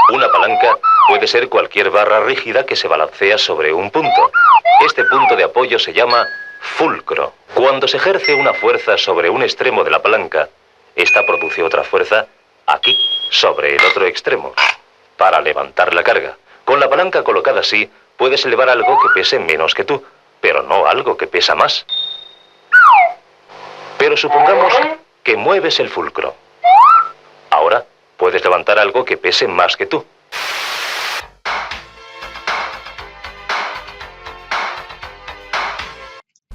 Una palanca puede ser cualquier barra rígida que se balancea sobre un punto. Este punto de apoyo se llama fulcro. Cuando se ejerce una fuerza sobre un extremo de la palanca, esta produce otra fuerza aquí, sobre el otro extremo, para levantar la carga. Con la palanca colocada así, puedes elevar algo que pese menos que tú, pero no algo que pesa más. Pero supongamos que mueves el fulcro. Ahora puedes levantar algo que pese más que tú.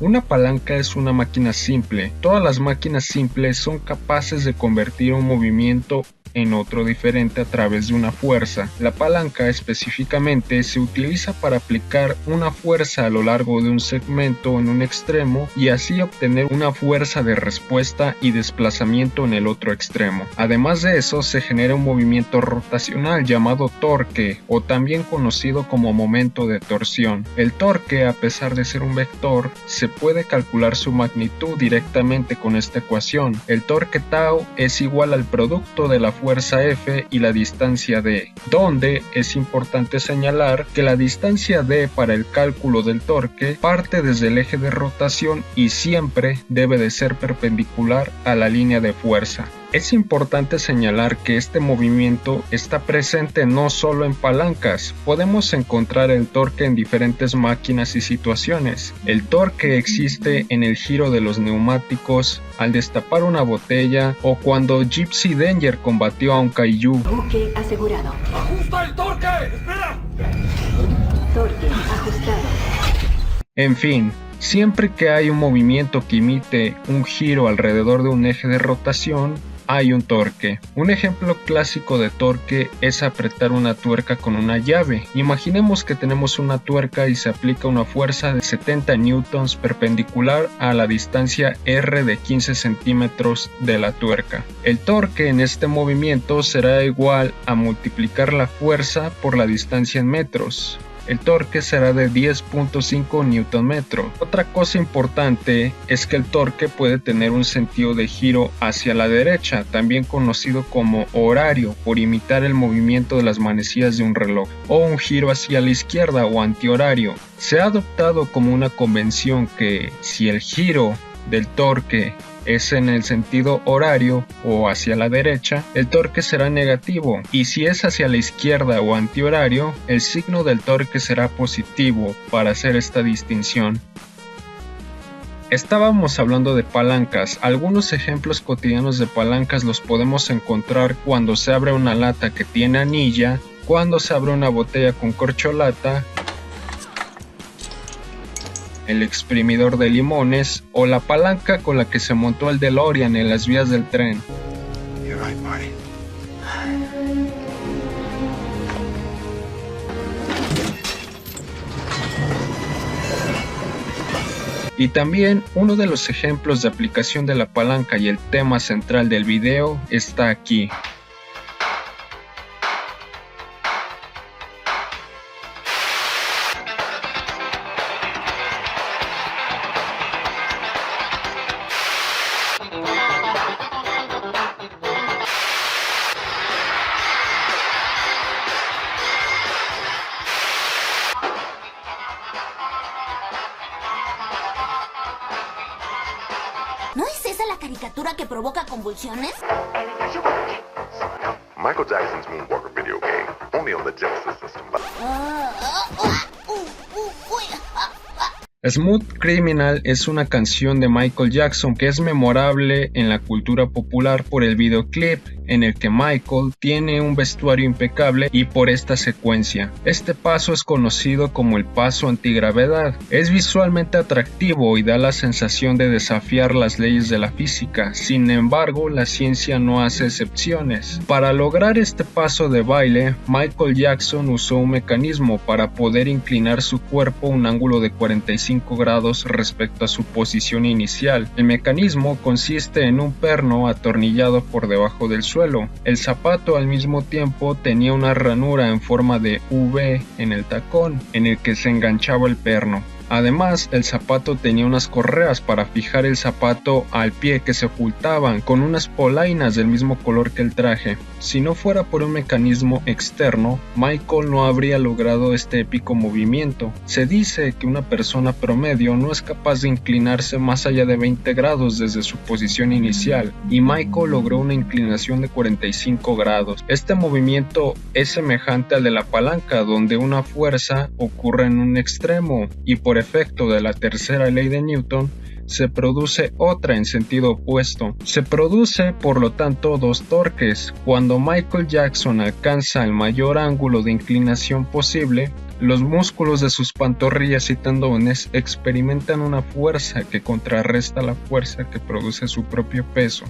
Una palanca es una máquina simple. Todas las máquinas simples son capaces de convertir un movimiento en otro diferente a través de una fuerza. La palanca específicamente se utiliza para aplicar una fuerza a lo largo de un segmento en un extremo y así obtener una fuerza de respuesta y desplazamiento en el otro extremo. Además de eso, se genera un movimiento rotacional llamado torque, o también conocido como momento de torsión. El torque, a pesar de ser un vector, se puede calcular su magnitud directamente con esta ecuación. El torque tau es igual al producto de la fuerza F y la distancia d, donde es importante señalar que la distancia d para el cálculo del torque parte desde el eje de rotación y siempre debe de ser perpendicular a la línea de fuerza. Es importante señalar que este movimiento está presente no solo en palancas, podemos encontrar el torque en diferentes máquinas y situaciones. El torque existe en el giro de los neumáticos, al destapar una botella o cuando Gypsy Danger combatió a un kaiju. Buque asegurado. ¡Ajusta el torque! ¡Espera! Torque ajustado. En fin, siempre que hay un movimiento que imite un giro alrededor de un eje de rotación, hay un torque. Un ejemplo clásico de torque es apretar una tuerca con una llave. Imaginemos que tenemos una tuerca y se aplica una fuerza de 70 newtons perpendicular a la distancia R de 15 centímetros de la tuerca. El torque en este movimiento será igual a multiplicar la fuerza por la distancia en metros. El torque será de 10.5 Nm. Otra cosa importante es que el torque puede tener un sentido de giro hacia la derecha, también conocido como horario, por imitar el movimiento de las manecillas de un reloj, o un giro hacia la izquierda o antihorario. Se ha adoptado como una convención que si el giro del torque es en el sentido horario o hacia la derecha, el torque será negativo, y si es hacia la izquierda o antihorario, el signo del torque será positivo para hacer esta distinción. Estábamos hablando de palancas. Algunos ejemplos cotidianos de palancas los podemos encontrar cuando se abre una lata que tiene anilla, cuando se abre una botella con corcholata, el exprimidor de limones o la palanca con la que se montó el DeLorean en las vías del tren. Y también uno de los ejemplos de aplicación de la palanca y el tema central del video está aquí. ¿No es esa la caricatura que provoca convulsiones? Michael Jackson's Moonwalker video game, only on the Genesis system. Smooth Criminal es una canción de Michael Jackson que es memorable en la cultura popular por el videoclip en el que Michael tiene un vestuario impecable y por esta secuencia. Este paso es conocido como el paso antigravedad. Es visualmente atractivo y da la sensación de desafiar las leyes de la física. Sin embargo, la ciencia no hace excepciones. Para lograr este paso de baile, Michael Jackson usó un mecanismo para poder inclinar su cuerpo a un ángulo de 45 grados respecto a su posición inicial. El mecanismo consiste en un perno atornillado por debajo del suelo. El zapato al mismo tiempo tenía una ranura en forma de V en el tacón en el que se enganchaba el perno. Además, el zapato tenía unas correas para fijar el zapato al pie que se ocultaban con unas polainas del mismo color que el traje. Si no fuera por un mecanismo externo, Michael no habría logrado este épico movimiento. Se dice que una persona promedio no es capaz de inclinarse más allá de 20 grados desde su posición inicial, y Michael logró una inclinación de 45 grados. Este movimiento es semejante al de la palanca, donde una fuerza ocurre en un extremo, y por efecto de la tercera ley de Newton, se produce otra en sentido opuesto. Se produce, por lo tanto, dos torques. Cuando Michael Jackson alcanza el mayor ángulo de inclinación posible, los músculos de sus pantorrillas y tendones experimentan una fuerza que contrarresta la fuerza que produce su propio peso.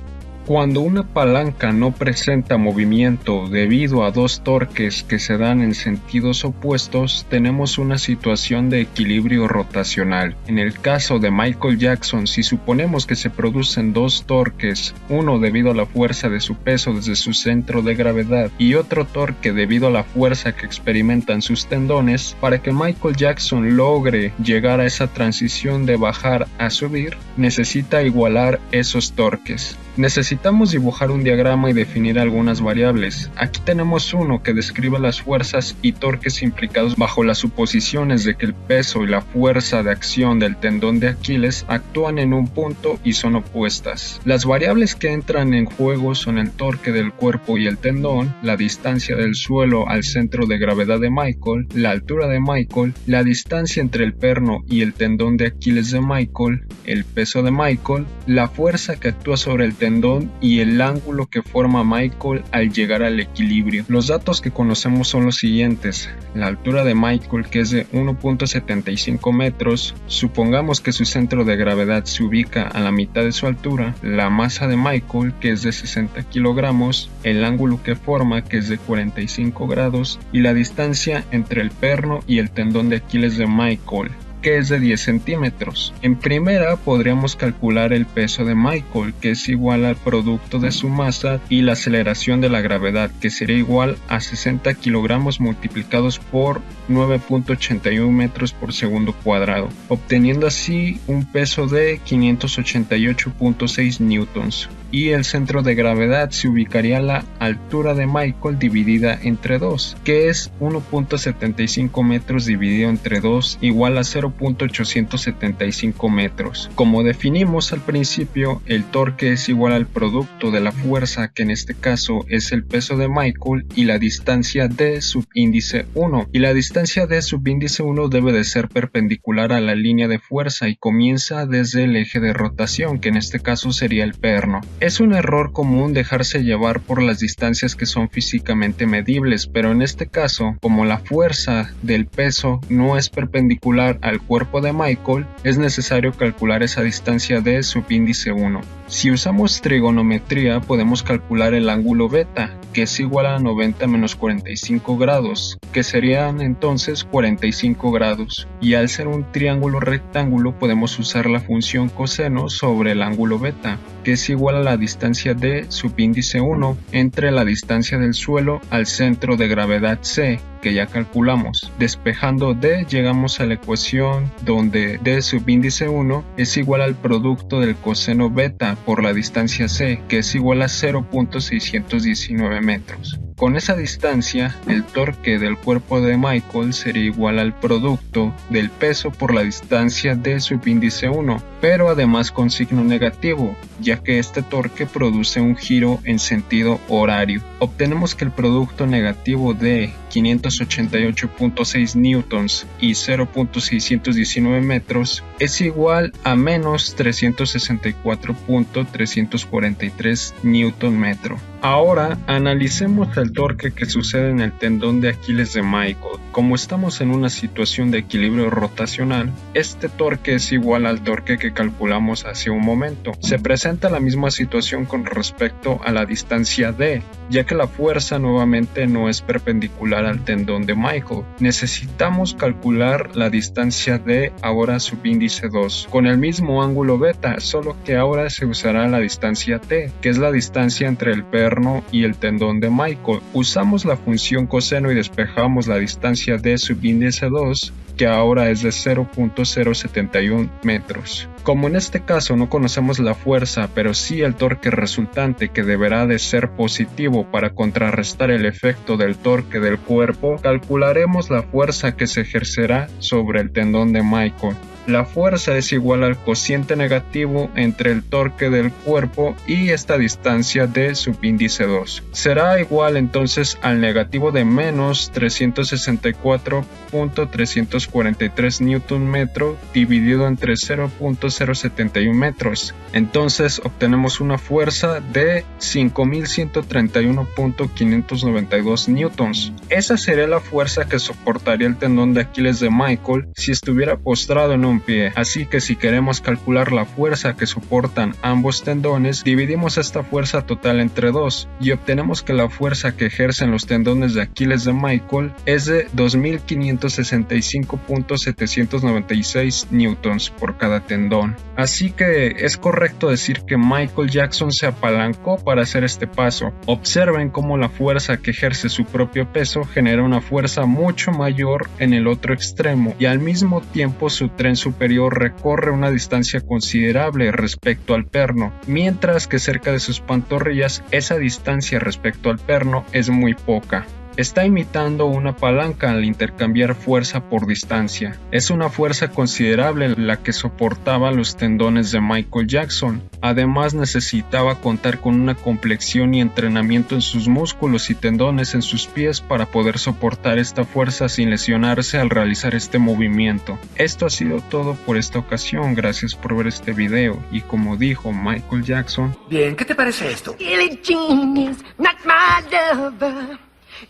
Cuando una palanca no presenta movimiento debido a dos torques que se dan en sentidos opuestos, tenemos una situación de equilibrio rotacional. En el caso de Michael Jackson, si suponemos que se producen dos torques, uno debido a la fuerza de su peso desde su centro de gravedad y otro torque debido a la fuerza que experimentan sus tendones, para que Michael Jackson logre llegar a esa transición de bajar a subir, necesita igualar esos torques. Necesitamos dibujar un diagrama y definir algunas variables. Aquí tenemos uno que describe las fuerzas y torques implicados bajo las suposiciones de que el peso y la fuerza de acción del tendón de Aquiles actúan en un punto y son opuestas. Las variables que entran en juego son el torque del cuerpo y el tendón, la distancia del suelo al centro de gravedad de Michael, la altura de Michael, la distancia entre el perno y el tendón de Aquiles de Michael, el peso de Michael, la fuerza que actúa sobre el tendón y el ángulo que forma Michael al llegar al equilibrio. Los datos que conocemos son los siguientes: la altura de Michael, que es de 1.75 metros, supongamos que su centro de gravedad se ubica a la mitad de su altura, la masa de Michael, que es de 60 kilogramos, el ángulo que forma, que es de 45 grados, y la distancia entre el perno y el tendón de Aquiles de Michael, que es de 10 centímetros. En primera podríamos calcular el peso de Michael, que es igual al producto de su masa y la aceleración de la gravedad, que sería igual a 60 kilogramos multiplicados por 9.81 metros por segundo cuadrado, obteniendo así un peso de 588.6 newtons. Y el centro de gravedad se ubicaría a la altura de Michael dividida entre 2, que es 1.75 metros dividido entre 2 igual a 0.875 metros. Como definimos al principio, el torque es igual al producto de la fuerza, que en este caso es el peso de Michael, y la distancia d subíndice 1. Y la distancia d subíndice 1 debe de ser perpendicular a la línea de fuerza y comienza desde el eje de rotación, que en este caso sería el perno. Es un error común dejarse llevar por las distancias que son físicamente medibles, pero en este caso, como la fuerza del peso no es perpendicular al cuerpo de Michael, es necesario calcular esa distancia de subíndice 1. Si usamos trigonometría, podemos calcular el ángulo beta, que es igual a 90 menos 45 grados, que serían entonces 45 grados. Y al ser un triángulo rectángulo, podemos usar la función coseno sobre el ángulo beta, que es igual a la distancia de subíndice 1 entre la distancia del suelo al centro de gravedad C, que ya calculamos. Despejando d, llegamos a la ecuación donde d subíndice 1 es igual al producto del coseno beta por la distancia c, que es igual a 0.619 metros. Con esa distancia, el torque del cuerpo de Michael sería igual al producto del peso por la distancia d subíndice 1, pero además con signo negativo, ya que este torque produce un giro en sentido horario. Obtenemos que el producto negativo de 588.6 newtons y 0.619 metros es igual a menos 364.343 newton metro. Ahora analicemos el torque que sucede en el tendón de Aquiles de Michael. Como estamos en una situación de equilibrio rotacional, este torque es igual al torque que calculamos hace un momento. Se presenta la misma situación con respecto a la distancia d, ya que la fuerza nuevamente no es perpendicular al tendón de Michael. Necesitamos calcular la distancia d ahora subíndice 2, con el mismo ángulo beta, solo que ahora se usará la distancia t, que es la distancia entre el perno perno y el tendón de Michael. Usamos la función coseno y despejamos la distancia de subíndice 2, que ahora es de 0.071 metros. Como en este caso no conocemos la fuerza, pero sí el torque resultante, que deberá de ser positivo para contrarrestar el efecto del torque del cuerpo, calcularemos la fuerza que se ejercerá sobre el tendón de Michael. La fuerza es igual al cociente negativo entre el torque del cuerpo y esta distancia de subíndice 2. Será igual entonces al negativo de menos 364.343 Nm dividido entre 0.071 metros. Entonces obtenemos una fuerza de 5.131.592 newtons. Esa sería la fuerza que soportaría el tendón de Aquiles de Michael si estuviera postrado en un pie. Así que si queremos calcular la fuerza que soportan ambos tendones, dividimos esta fuerza total entre 2 y obtenemos que la fuerza que ejercen los tendones de Aquiles de Michael es de 2.565.796 newtons por cada tendón. Así que es correcto decir que Michael Jackson se apalancó para hacer este paso. Observen cómo la fuerza que ejerce su propio peso genera una fuerza mucho mayor en el otro extremo y al mismo tiempo su tren superior recorre una distancia considerable respecto al perno, mientras que cerca de sus pantorrillas esa distancia respecto al perno es muy poca. Está imitando una palanca al intercambiar fuerza por distancia. Es una fuerza considerable la que soportaba los tendones de Michael Jackson. Además necesitaba contar con una complexión y entrenamiento en sus músculos y tendones en sus pies para poder soportar esta fuerza sin lesionarse al realizar este movimiento. Esto ha sido todo por esta ocasión. Gracias por ver este video y como dijo Michael Jackson, Bien, ¿qué te parece esto? Billie Jean is not my lover.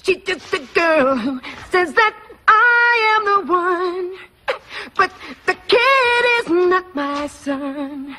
She's just a girl who says that I am the one. But the kid is not my son.